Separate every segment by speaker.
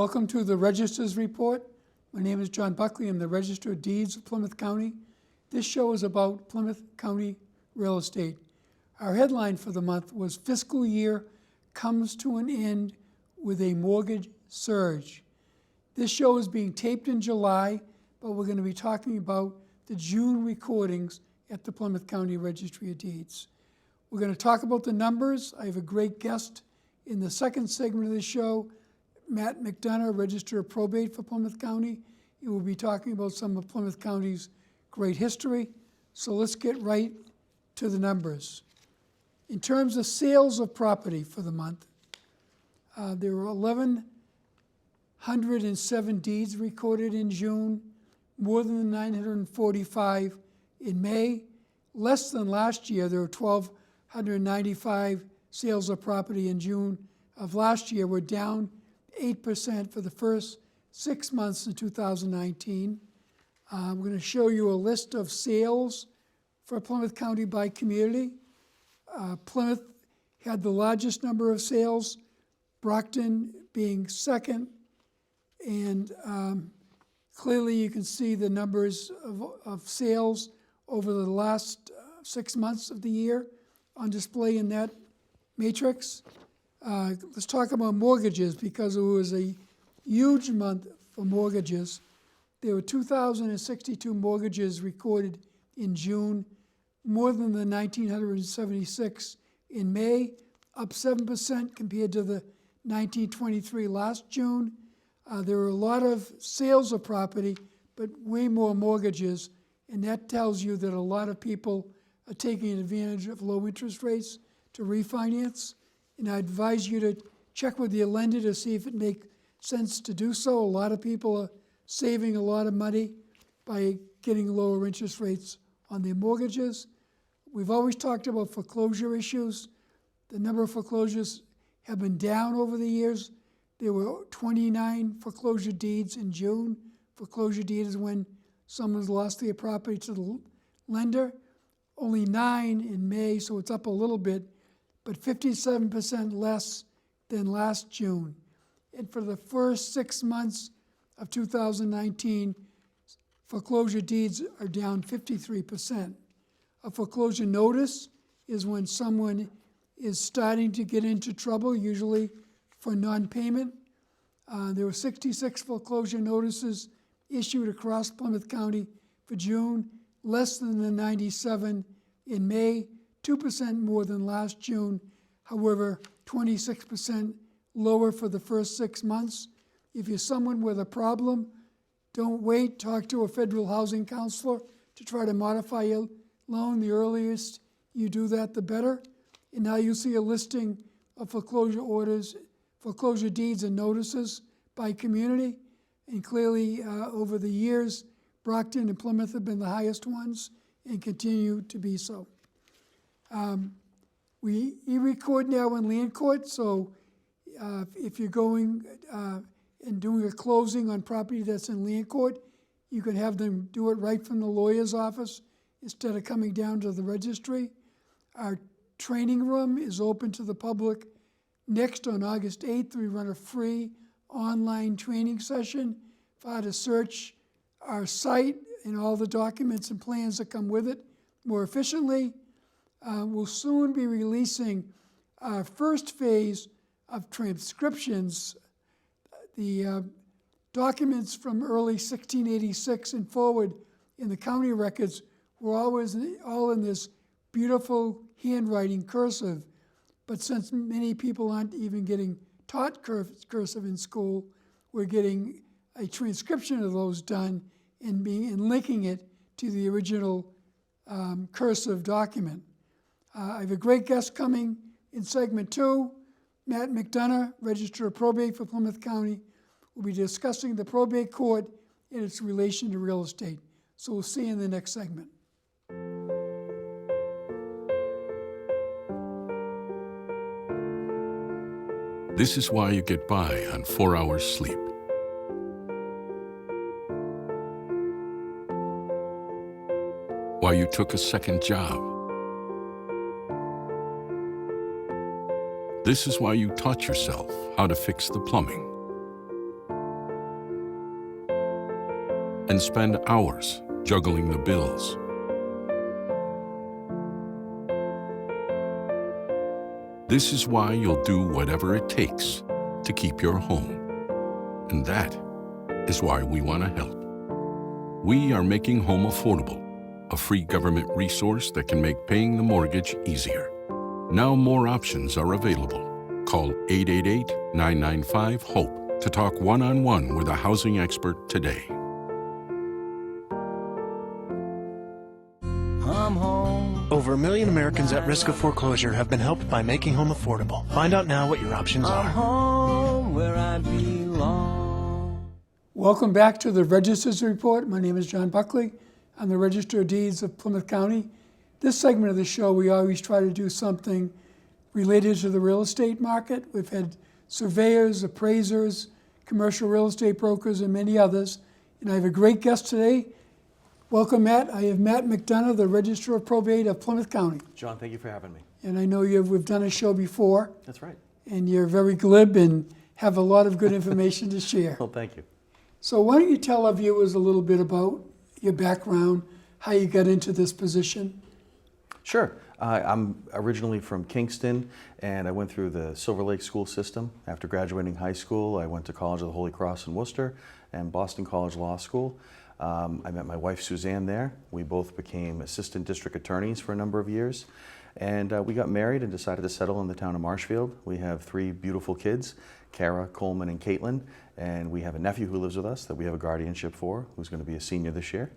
Speaker 1: Welcome to the Register's Report. My name is John Buckley. I'm the Register of Deeds of Plymouth County. This show is about Plymouth County real estate. Our headline for the month was Fiscal Year Comes to an End with a Mortgage Surge. This show is being taped in July, but we're going to be talking about the June recordings at the Plymouth County Registry of Deeds. We're going to talk about the numbers. I have a great guest in the second segment of the show, Matt McDonough, Register of Probate for Plymouth County. He will be talking about some of Plymouth County's great history. So let's get right to the numbers. In terms of sales of property for the month, there were 1,107 deeds recorded in June, more than 945 in May. Less than last year, there were 1,295 sales of property in June of last year. We're down 8% for the first 6 months of 2019. I'm going to show you a list of sales for Plymouth County by community. Plymouth had the largest number of sales, Brockton being second, and clearly you can see the numbers of sales over the last 6 months of the year on display in that matrix. Let's talk about mortgages because it was a huge month for mortgages. There were 2,062 mortgages recorded in June, more than the 1,976 in May, up 7% compared to the 1,923 last June. There were a lot of sales of property, but way more mortgages, and that tells you that a lot of people are taking advantage of low interest rates to refinance. And I advise you to check with your lender to see if it makes sense to do so. A lot of people are saving a lot of money by getting lower interest rates on their mortgages. We've always talked about foreclosure issues. The number of foreclosures have been down over the years. There were 29 foreclosure deeds in June. Foreclosure deed is when someone's lost their property to the lender. Only 9 in May, so it's up a little bit, but 57% less than last June. And for the first 6 months of 2019, foreclosure deeds are down 53%. A foreclosure notice is when someone is starting to get into trouble, usually for non-payment. There were 66 foreclosure notices issued across Plymouth County for June, less than the 97 in May, 2% more than last June, however, 26% lower for the first 6 months. If you're someone with a problem, don't wait, talk to a federal housing counselor to try to modify your loan. The earliest you do that, the better. And now you'll see a listing of foreclosure orders, foreclosure deeds and notices by community. And clearly, over the years, Brockton and Plymouth have been the highest ones and continue to be so. We e-record now in land court, so if you're going and doing a closing on property that's in land court, you can have them do it right from the lawyer's office instead of coming down to the registry. Our training room is open to the public. Next, on August 8th, we run a free online training session for how to search our site and all the documents and plans that come with it more efficiently. We'll soon be releasing our first phase of transcriptions. The documents from early 1686 and forward in the county records were always all in this beautiful handwriting cursive. But since many people aren't even getting taught cursive in school, we're getting a transcription of those done and linking it to the original cursive document. I have a great guest coming in segment 2, Matt McDonough, Register of Probate for Plymouth County. We'll be discussing the probate court and its relation to real estate. So we'll see you in the next segment.
Speaker 2: This is why you get by on 4 hours sleep. Why you took a second job. This is why you taught yourself how to fix the plumbing. and spend hours juggling the bills. This is why you'll do whatever it takes to keep your home. And that is why we want to help. We are making home affordable, a free government resource that can make paying the mortgage easier. Now more options are available. Call 888-995-HOPE to talk one-on-one with a housing expert today.
Speaker 3: I'm home.
Speaker 4: Over 1 million Americans at risk of foreclosure have been helped by making home affordable. Find out now what your options
Speaker 3: I'm
Speaker 4: are.
Speaker 3: home where I belong.
Speaker 1: Welcome back to the Register's Report. My name is John Buckley. I'm the Register of Deeds of Plymouth County. This segment of the show, we always try to do something related to the real estate market. We've had surveyors, appraisers, commercial real estate brokers, and many others. And I have a great guest today. Welcome, Matt. I have Matt McDonough, the Register of Probate of Plymouth County.
Speaker 5: John, thank you for having me.
Speaker 1: And I know we've done a show before,
Speaker 5: That's right.
Speaker 1: and you're very glib and have a lot of good information to share.
Speaker 5: Well, thank you.
Speaker 1: So why don't you tell our viewers a little bit about your background, how you got into this position?
Speaker 5: Sure. I'm originally from Kingston, and I went through the Silver Lake school system. After graduating high school, I went to College of the Holy Cross in Worcester and Boston College Law School. I met my wife, Suzanne, there. We both became assistant district attorneys for a number of years. And we got married and decided to settle in the town of Marshfield. We have 3 beautiful kids, Kara, Coleman, and Caitlin. And we have a nephew who lives with us that we have a guardianship for, who's going to be a senior this year.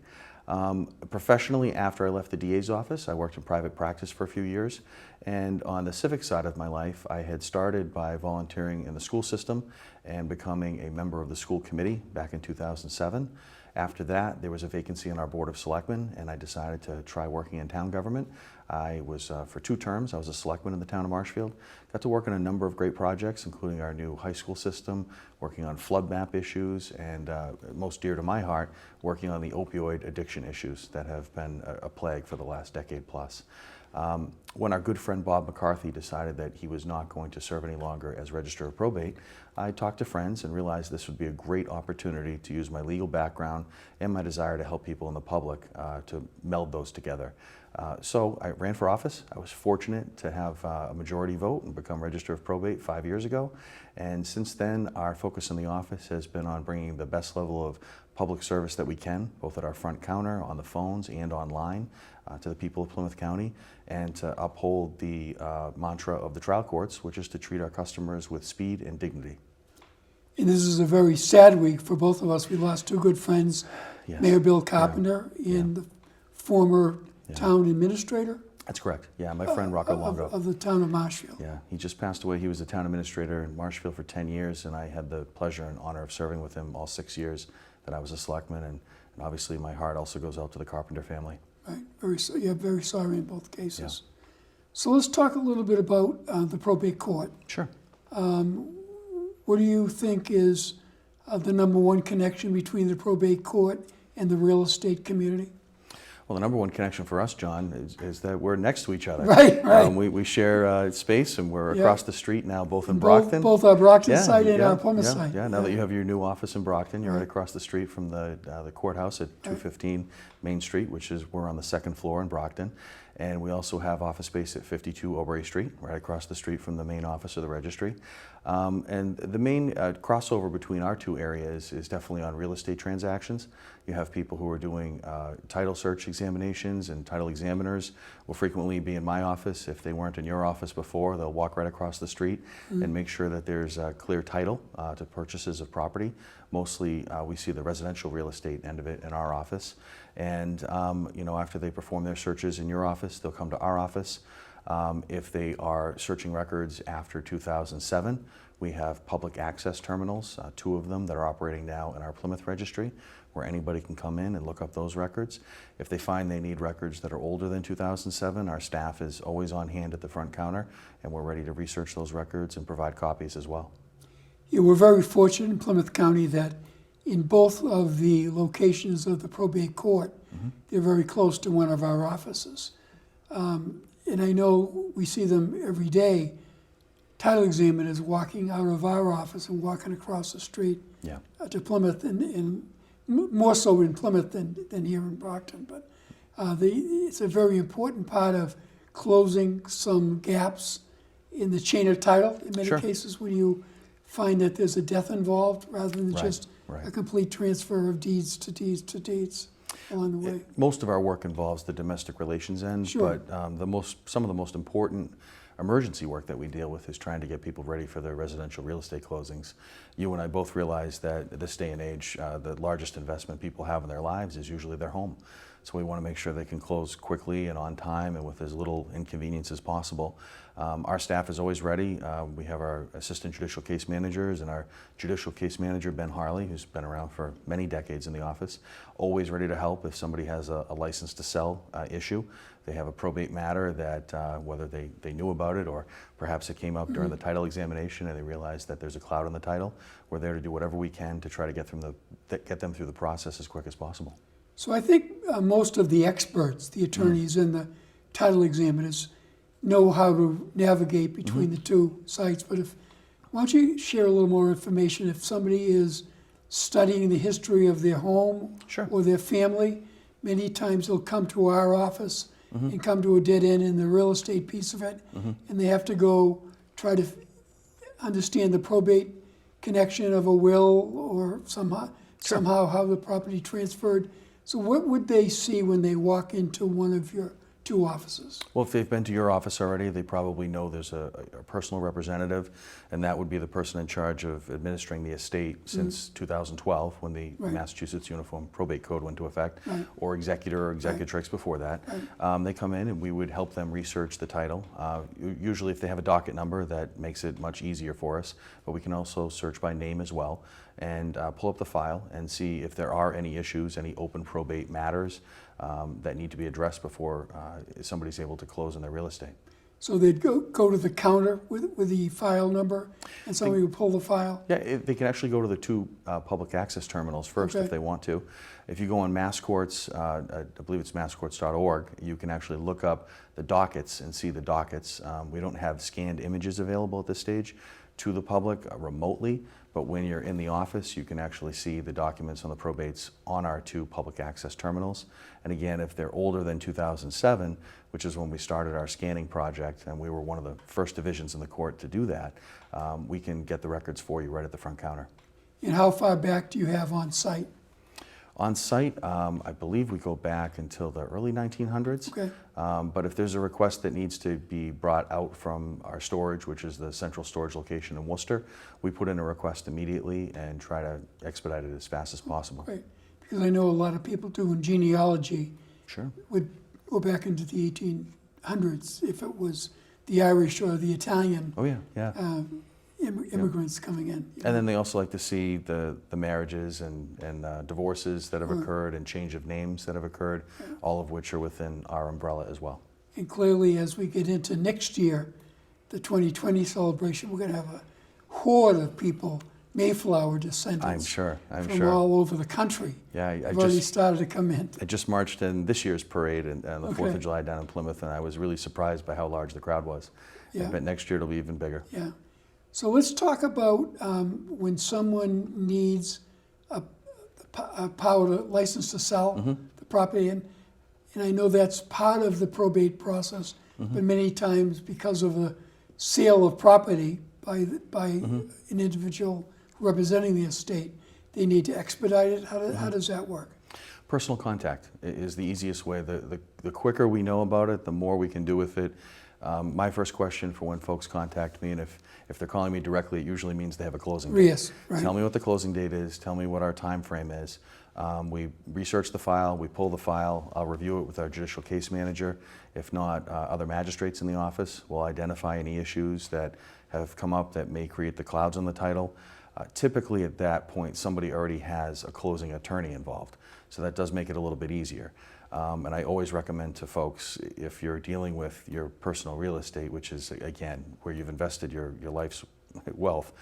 Speaker 5: Professionally, after I left the DA's office, I worked in private practice for a few years. And on the civic side of my life, I had started by volunteering in the school system and becoming a member of the school committee back in 2007. After that, there was a vacancy on our Board of Selectmen, and I decided to try working in town government. I was, for 2 terms, I was a selectman in the town of Marshfield. Got to work on a number of great projects, including our new high school system, working on flood map issues, and most dear to my heart, working on the opioid addiction issues that have been a plague for the last decade plus. When our good friend Bob McCarthy decided that he was not going to serve any longer as Register of Probate, I talked to friends and realized this would be a great opportunity to use my legal background and my desire to help people in the public to meld those together. So I ran for office. I was fortunate to have a majority vote and become Register of Probate 5 years ago. And since then, our focus in the office has been on bringing the best level of public service that we can, both at our front counter, on the phones, and online, to the people of Plymouth County, and to uphold the mantra of the trial courts, which is to treat our customers with speed and dignity.
Speaker 1: And this is a very sad week for both of us. We lost 2 good friends,
Speaker 5: Yes.
Speaker 1: Mayor Bill Carpenter and the former town administrator
Speaker 5: That's correct. Yeah, my friend Rocco Longo.
Speaker 1: of the town of Marshfield.
Speaker 5: Yeah, he just passed away. He was the town administrator in Marshfield for 10 years, and I had the pleasure and honor of serving with him all 6 years that I was a selectman, and obviously my heart also goes out to the Carpenter family.
Speaker 1: Right, very sorry in both cases. Yeah. So let's talk a little bit about the probate court.
Speaker 5: Sure.
Speaker 1: What do you think is the number one connection between the probate court and the real estate community?
Speaker 5: Well, the number one connection for us, John, is that we're next to each other.
Speaker 1: Right.
Speaker 5: We share space, and we're across the street now, both in
Speaker 1: Both
Speaker 5: Brockton.
Speaker 1: Both our Brockton site and our Plymouth site.
Speaker 5: Yeah, now that you have your new office in Brockton, you're right across the street from the courthouse at 215 Main Street, which is, we're on the 2nd floor in Brockton. And we also have office space at 52 Aubrey Street, right across the street from the main office of the registry. And the main crossover between our 2 areas is definitely on real estate transactions. You have people who are doing title search examinations, and title examiners will frequently be in my office. If they weren't in your office before, they'll walk right across the street and make sure that there's a clear title to purchases of property. Mostly we see the residential real estate end of it in our office. And after they perform their searches in your office, they'll come to our office. If they are searching records after 2007, we have public access terminals, 2 of them that are operating now in our Plymouth registry, where anybody can come in and look up those records. If they find they need records that are older than 2007, our staff is always on hand at the front counter, and we're ready to research those records and provide copies as well.
Speaker 1: Yeah, we're very fortunate in Plymouth County that in both of the locations of the probate court, they're very close to one of our offices. And I know we see them every day, title examiners walking out of our office and walking across the street to Plymouth. And more so in Plymouth than here in Brockton, but it's a very important part of closing some gaps in the chain of title in many
Speaker 5: Sure.
Speaker 1: cases when you find that there's a death involved rather than
Speaker 5: Right,
Speaker 1: just
Speaker 5: right.
Speaker 1: a complete transfer of deeds to deeds to deeds along the way.
Speaker 5: Most of our work involves the domestic relations end,
Speaker 1: Sure.
Speaker 5: but some of the most important emergency work that we deal with is trying to get people ready for their residential real estate closings. You and I both realize that at this day and age, the largest investment people have in their lives is usually their home. So we want to make sure they can close quickly and on time and with as little inconvenience as possible. Our staff is always ready. We have our assistant judicial case managers and our judicial case manager, Ben Harley, who's been around for many decades in the office, always ready to help if somebody has a license to sell issue. They have a probate matter that whether they knew about it or perhaps it came up during the title examination and they realized that there's a cloud on the title. We're there to do whatever we can to try to get them through the process as quick as possible.
Speaker 1: So I think most of the experts, the attorneys and the title examiners, know how to navigate between the two sites. But why don't you share a little more information if somebody is studying the history of their home
Speaker 5: Sure.
Speaker 1: or their family, many times they'll come to our office and come to a dead end in the real estate piece of it, and they have to go try to understand the probate connection of a will or somehow how the property transferred. So what would they see when they walk into one of your two offices?
Speaker 5: Well, if they've been to your office already, they probably know there's a personal representative, and that would be the person in charge of administering the estate since 2012, when the
Speaker 1: Right.
Speaker 5: Massachusetts Uniform Probate Code went into effect,
Speaker 1: Right.
Speaker 5: or executor or executrix before that. They come in and we would help them research the title. Usually if they have a docket number, that makes it much easier for us, but we can also search by name as well and pull up the file and see if there are any issues, any open probate matters that need to be addressed before somebody's able to close on their real estate.
Speaker 1: So they'd go to the counter with the file number, and somebody would pull the file?
Speaker 5: Yeah, they can actually go to the two public access terminals first
Speaker 1: Okay.
Speaker 5: if they want to. If you go on Mass Courts, I believe it's masscourts.org, you can actually look up the dockets and see the dockets. We don't have scanned images available at this stage to the public remotely, but when you're in the office, you can actually see the documents on the probates on our two public access terminals. And again, if they're older than 2007, which is when we started our scanning project, and we were one of the first divisions in the court to do that, we can get the records for you right at the front counter.
Speaker 1: And how far back do you have on site?
Speaker 5: On site, I believe we go back until the early 1900s.
Speaker 1: Okay.
Speaker 5: But if there's a request that needs to be brought out from our storage, which is the central storage location in Worcester, we put in a request immediately and try to expedite it as fast as possible.
Speaker 1: Right, because I know a lot of people doing genealogy
Speaker 5: Sure.
Speaker 1: would go back into the 1800s if it was the Irish or the Italian
Speaker 5: Oh yeah, yeah.
Speaker 1: immigrants coming in.
Speaker 5: And then they also like to see the marriages and divorces that have occurred and change of names that have occurred, all of which are within our umbrella as well.
Speaker 1: And clearly, as we get into next year, the 2020 celebration, we're going to have a horde of people, Mayflower descendants,
Speaker 5: I'm sure.
Speaker 1: from all over the country.
Speaker 5: Yeah,
Speaker 1: Have already started to come in.
Speaker 5: I just marched in this year's parade and the 4th
Speaker 1: Okay.
Speaker 5: of July down in Plymouth, and I was really surprised by how large the crowd was.
Speaker 1: Yeah.
Speaker 5: I bet next year it'll be even bigger.
Speaker 1: Yeah. So let's talk about when someone needs a power to license to sell the property, and I know that's part of the probate process, but many times because of the sale of property by an individual representing the estate, they need to expedite it. How does that work?
Speaker 5: Personal contact is the easiest way. The quicker we know about it, the more we can do with it. My first question for when folks contact me, and if they're calling me directly, it usually means they have a closing date.
Speaker 1: Yes, right.
Speaker 5: Tell me what the closing date is. Tell me what our time frame is. We research the file. We pull the file. I'll review it with our judicial case manager. If not, other magistrates in the office will identify any issues that have come up that may create the clouds on the title. Typically at that point, somebody already has a closing attorney involved. So that does make it a little bit easier. And I always recommend to folks, if you're dealing with your personal real estate, which is, again, where you've invested your life's wealth,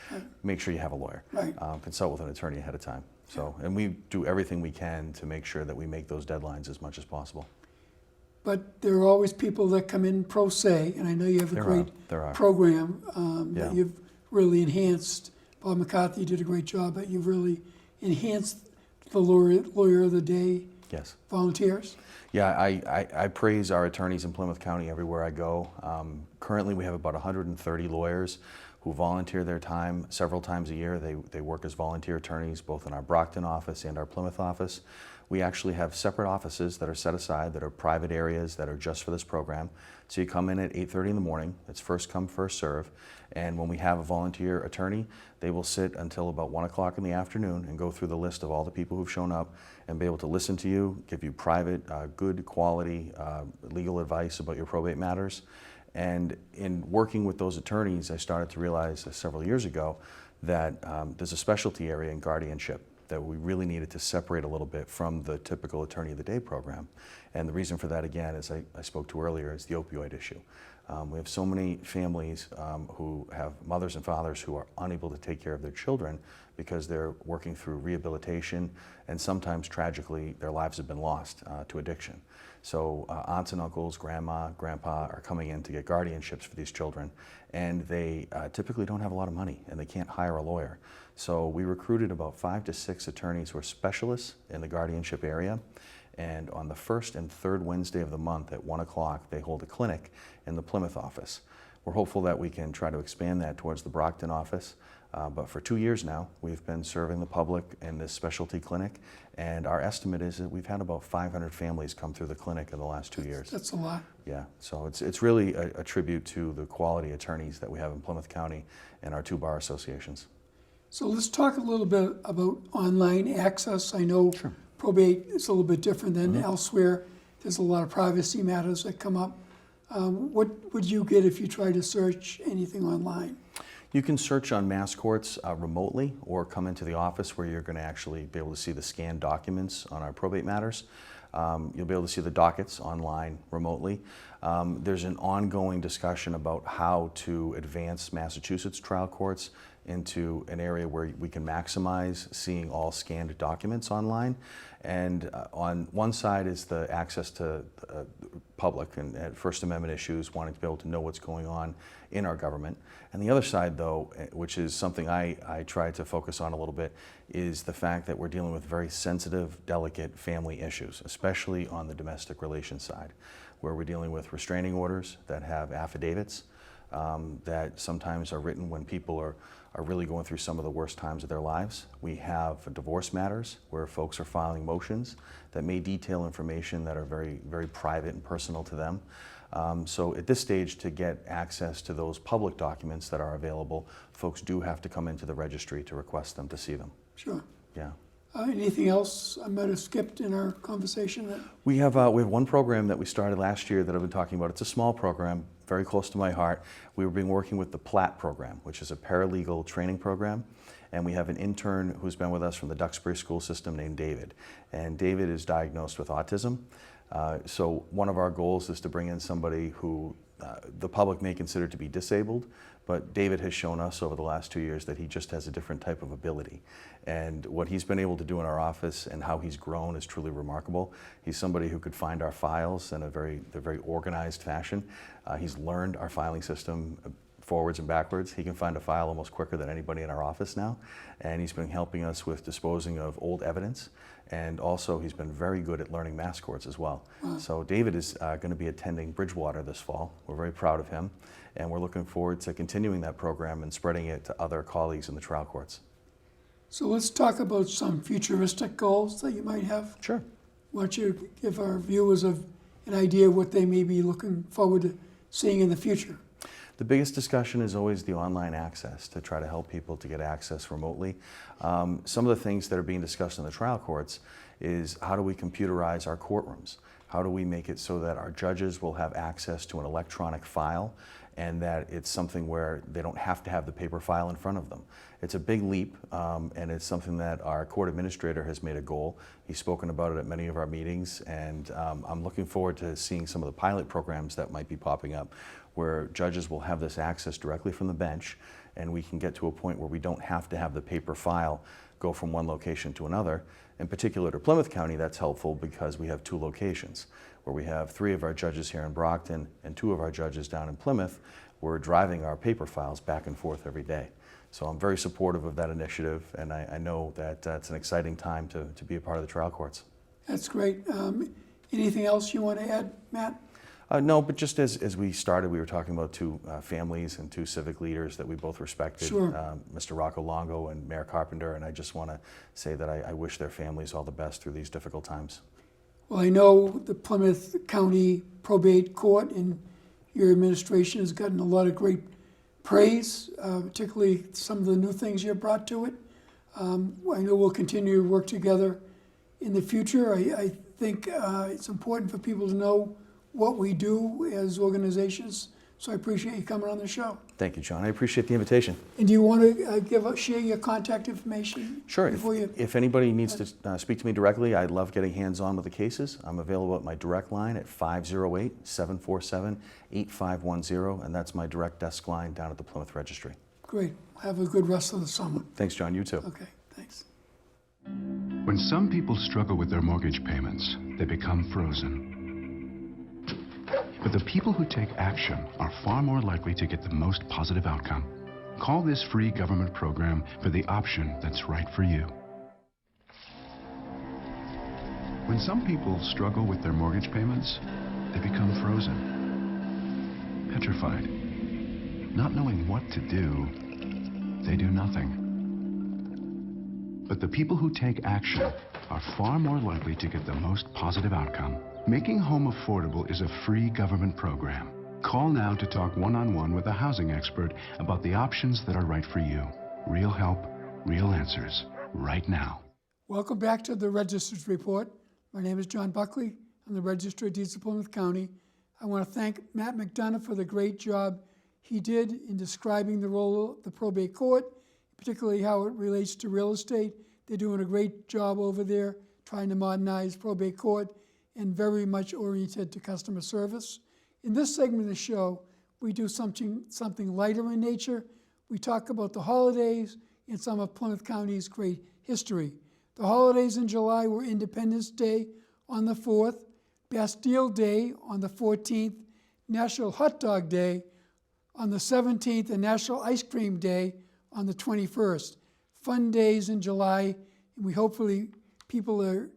Speaker 5: make sure you have a lawyer.
Speaker 1: Right.
Speaker 5: Consult with an attorney ahead of time. So, and we do everything we can to make sure that we make those deadlines as much as possible.
Speaker 1: But there are always people that come in pro se, and I know you have a great
Speaker 5: There are.
Speaker 1: program
Speaker 5: Yeah.
Speaker 1: that you've really enhanced. Bob McCarthy did a great job, but you've really enhanced the lawyer of the day
Speaker 5: Yes.
Speaker 1: volunteers?
Speaker 5: Yeah, I praise our attorneys in Plymouth County everywhere I go. Currently, we have about 130 lawyers who volunteer their time several times a year. They work as volunteer attorneys both in our Brockton office and our Plymouth office. We actually have separate offices that are set aside, that are private areas that are just for this program. So you come in at 8:30 in the morning. It's first come, first serve. And when we have a volunteer attorney, they will sit until about 1 o'clock in the afternoon and go through the list of all the people who've shown up and be able to listen to you, give you private, good quality legal advice about your probate matters. And in working with those attorneys, I started to realize several years ago that there's a specialty area in guardianship that we really needed to separate a little bit from the typical Attorney of the Day program. And the reason for that, again, as I spoke to earlier, is the opioid issue. We have so many families who have mothers and fathers who are unable to take care of their children because they're working through rehabilitation, and sometimes tragically their lives have been lost to addiction. So aunts and uncles, grandma, grandpa are coming in to get guardianships for these children, and they typically don't have a lot of money and they can't hire a lawyer. So we recruited about 5 to 6 attorneys who are specialists in the guardianship area. And on the first and third Wednesday of the month at 1 o'clock, they hold a clinic in the Plymouth office. We're hopeful that we can try to expand that towards the Brockton office. But for 2 years now, we've been serving the public in this specialty clinic. And our estimate is that we've had about 500 families come through the clinic in the last 2 years.
Speaker 1: That's a lot.
Speaker 5: Yeah, so it's really a tribute to the quality attorneys that we have in Plymouth County and our 2 bar associations.
Speaker 1: So let's talk a little bit about online access. I know probate is a little bit different than elsewhere. There's a lot of privacy matters that come up. What would you get if you tried to search anything online?
Speaker 5: You can search on mass courts remotely, or come into the office where you're going to actually be able to see the scanned documents on our probate matters. You'll be able to see the dockets online remotely. There's an ongoing discussion about how to advance Massachusetts trial courts into an area where we can maximize seeing all scanned documents online. And on one side is the access to public and First Amendment issues, wanting to be able to know what's going on in our government. And the other side, though, which is something I try to focus on a little bit, is the fact that we're dealing with very sensitive, delicate family issues, especially on the domestic relations side, where we're dealing with restraining orders that have affidavits that sometimes are written when people are really going through some of the worst times of their lives. We have divorce matters where folks are filing motions that may detail information that are very, very private and personal to them. So at this stage, to get access to those public documents that are available, folks do have to come into the registry to request them to see them.
Speaker 1: Sure.
Speaker 5: Yeah.
Speaker 1: Anything else I might have skipped in our conversation?
Speaker 5: We have one program that we started last year that I've been talking about. It's a small program, very close to my heart. We've been working with the PLAT program, which is a paralegal training program. And we have an intern who's been with us from the Duxbury school system named David. And David is diagnosed with autism. So one of our goals is to bring in somebody who the public may consider to be disabled, but David has shown us over the last 2 years that he just has a different type of ability. And what he's been able to do in our office and how he's grown is truly remarkable. He's somebody who could find our files in a very organized fashion. He's learned our filing system forwards and backwards. He can find a file almost quicker than anybody in our office now. And he's been helping us with disposing of old evidence. And also he's been very good at learning mass courts as well. Wow. So David is going to be attending Bridgewater this fall. We're very proud of him. And we're looking forward to continuing that program and spreading it to other colleagues in the trial courts.
Speaker 1: So let's talk about some futuristic goals that you might have.
Speaker 5: Sure.
Speaker 1: Why don't you give our viewers an idea of what they may be looking forward to seeing in the future?
Speaker 5: The biggest discussion is always the online access, to try to help people to get access remotely. Some of the things that are being discussed in the trial courts is how do we computerize our courtrooms? How do we make it so that our judges will have access to an electronic file and that it's something where they don't have to have the paper file in front of them? It's a big leap, and it's something that our court administrator has made a goal. He's spoken about it at many of our meetings, and I'm looking forward to seeing some of the pilot programs that might be popping up, where judges will have this access directly from the bench, and we can get to a point where we don't have to have the paper file go from one location to another. In particular to Plymouth County, that's helpful because we have 2 locations, where we have 3 of our judges here in Brockton and 2 of our judges down in Plymouth. We're driving our paper files back and forth every day. So I'm very supportive of that initiative, and I know that it's an exciting time to be a part of the trial courts.
Speaker 1: That's great. Anything else you want to add, Matt?
Speaker 5: No, but just as we started, we were talking about two families and two civic leaders that we both respected,
Speaker 1: Sure.
Speaker 5: Mr. Rocco Longo and Mayor Carpenter, and I just want to say that I wish their families all the best through these difficult times.
Speaker 1: Well, I know the Plymouth County Probate Court and your administration has gotten a lot of great praise, particularly some of the new things you've brought to it. I know we'll continue to work together in the future. I think it's important for people to know what we do as organizations. So I appreciate you coming on the show.
Speaker 5: Thank you, John. I appreciate the invitation.
Speaker 1: And do you want to share your contact information?
Speaker 5: Sure.
Speaker 1: Before
Speaker 5: If anybody needs to speak to me directly, I love getting hands-on with the cases. I'm available at my direct line at 508-747-8510, and that's my direct desk line down at the Plymouth Registry.
Speaker 1: Great. Have a good rest of the summer.
Speaker 5: Thanks, John. You too.
Speaker 1: Okay, thanks.
Speaker 6: When some people struggle with their mortgage payments, they become frozen. But the people who take action are far more likely to get the most positive outcome. Call this free government program for the option that's right for you. When some people struggle with their mortgage payments, they become frozen, petrified. Not knowing what to do, they do nothing. But the people who take action are far more likely to get the most positive outcome. Making home affordable is a free government program. Call now to talk one-on-one with a housing expert about the options that are right for you. Real help, real answers, right now.
Speaker 1: Welcome back to the Register's Report. My name is John Buckley. I'm the Register of Deeds of Plymouth County. I want to thank Matt McDonough for the great job he did in describing the role of the probate court, particularly how it relates to real estate. They're doing a great job over there trying to modernize probate court and very much oriented to customer service. In this segment of the show, we do something lighter in nature. We talk about the holidays and some of Plymouth County's great history. The holidays in July were Independence Day on the 4th, Bastille Day on the 14th, National Hot Dog Day on the 17th, and National Ice Cream Day on the 21st. Fun days in July, and we hopefully people are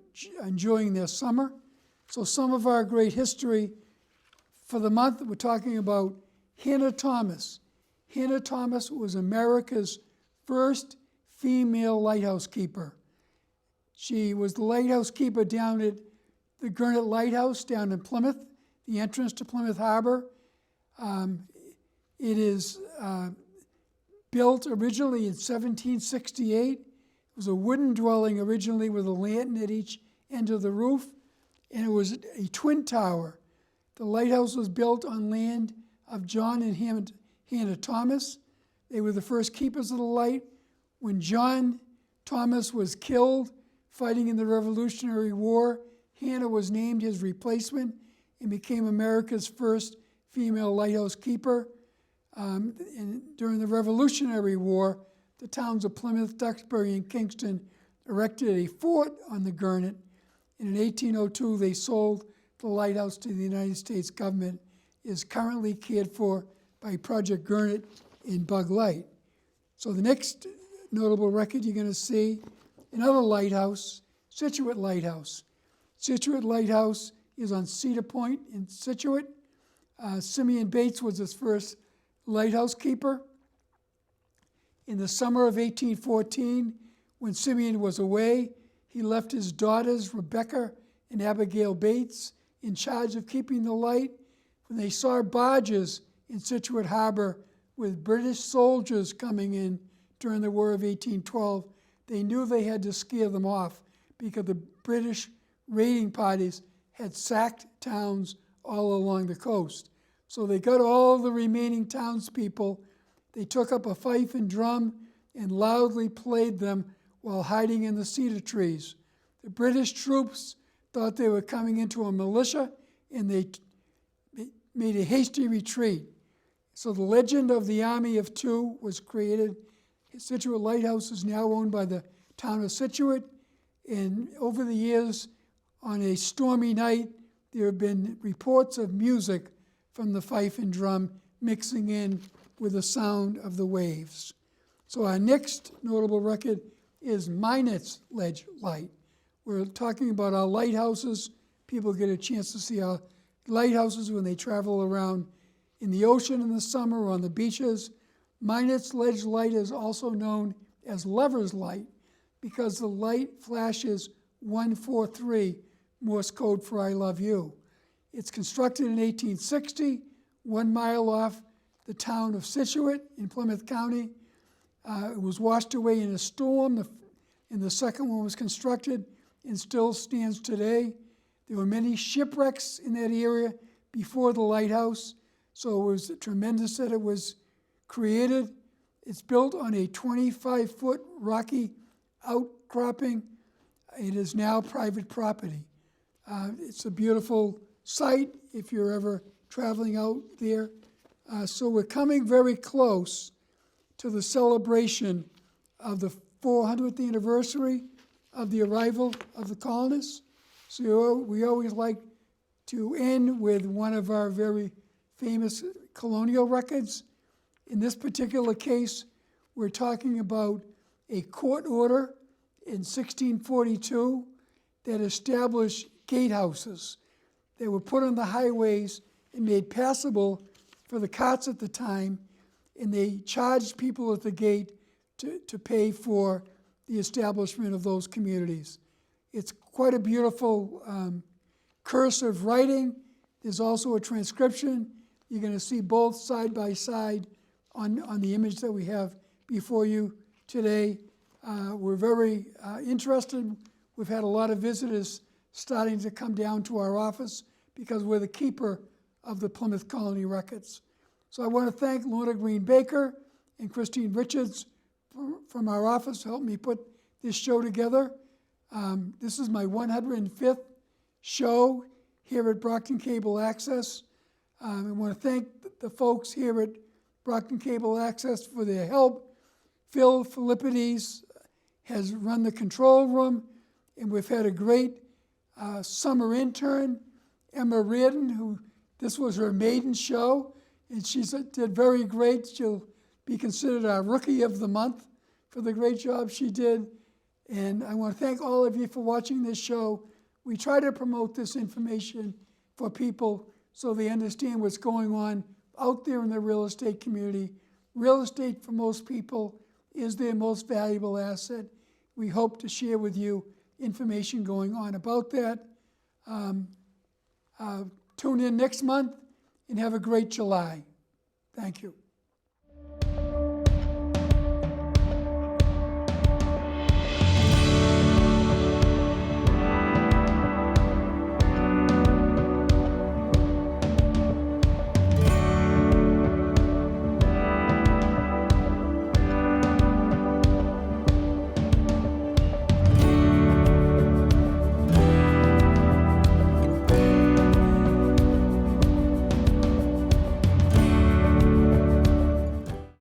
Speaker 1: enjoying their summer. So some of our great history for the month, we're talking about Hannah Thomas. Hannah Thomas was America's first female lighthouse keeper. She was the lighthouse keeper down at the Gurnett Lighthouse down in Plymouth, the entrance to Plymouth Harbor. It is built originally in 1768. It was a wooden dwelling originally with a lantern at each end of the roof, and it was a twin tower. The lighthouse was built on land of John and Hannah Thomas. They were the first keepers of the light. When John Thomas was killed fighting in the Revolutionary War, Hannah was named his replacement and became America's first female lighthouse keeper. And during the Revolutionary War, the towns of Plymouth, Duxbury, and Kingston erected a fort on the Gurnett. And in 1802, they sold the lighthouse to the United States government. It is currently cared for by Project Gurnett in Bug Light. So the next notable record you're going to see, another lighthouse, Scituate Lighthouse. Scituate Lighthouse is on Cedar Point in Scituate. Simeon Bates was its first lighthouse keeper. In the summer of 1814, when Simeon was away, he left his daughters, Rebecca and Abigail Bates, in charge of keeping the light. When they saw barges in Scituate Harbor with British soldiers coming in during the War of 1812, they knew they had to scare them off because the British raiding parties had sacked towns all along the coast. So they got all the remaining townspeople, they took up a fife and drum and loudly played them while hiding in the cedar trees. The British troops thought they were coming into a militia, and they made a hasty retreat. So the legend of the Army of Two was created. Scituate Lighthouse is now owned by the town of Scituate, and over the years, on a stormy night, there have been reports of music from the fife and drum mixing in with the sound of the waves. So our next notable record is Minot's Ledge Light. We're talking about our lighthouses. People get a chance to see our lighthouses when they travel around in the ocean in the summer or on the beaches. Minot's Ledge Light is also known as Lover's Light because the light flashes 143, Morse code for I love you. It's constructed in 1860, 1 mile off the town of Scituate in Plymouth County. It was washed away in a storm, and the second one was constructed and still stands today. There were many shipwrecks in that area before the lighthouse, so it was tremendous that it was created. It's built on a 25-foot rocky outcropping. It is now private property. It's a beautiful site if you're ever traveling out there. So we're coming very close to the celebration of the 400th anniversary of the arrival of the colonists. So we always like to end with one of our very famous colonial records. In this particular case, we're talking about a court order in 1642 that established gatehouses. They were put on the highways and made passable for the carts at the time, and they charged people at the gate to pay for the establishment of those communities. It's quite a beautiful cursive writing. There's also a transcription. You're going to see both side by side on the image that we have before you today. We're very interested. We've had a lot of visitors starting to come down to our office because we're the keeper of the Plymouth Colony records. So I want to thank Lorna Green Baker and Christine Richards from our office who helped me put this show together. This is my 105th show here at Brockton Cable Access. I want to thank the folks here at Brockton Cable Access for their help. Phil Philippides has run the control room, and we've had a great summer intern, Emma Reardon, who this was her maiden show, and she did very great. She'll be considered our Rookie of the Month for the great job she did. And I want to thank all of you for watching this show. We try to promote this information for people so they understand what's going on out there in the real estate community. Real estate, for most people, is their most valuable asset. We hope to share with you information going on about that. Tune in next month and have a great July. Thank you.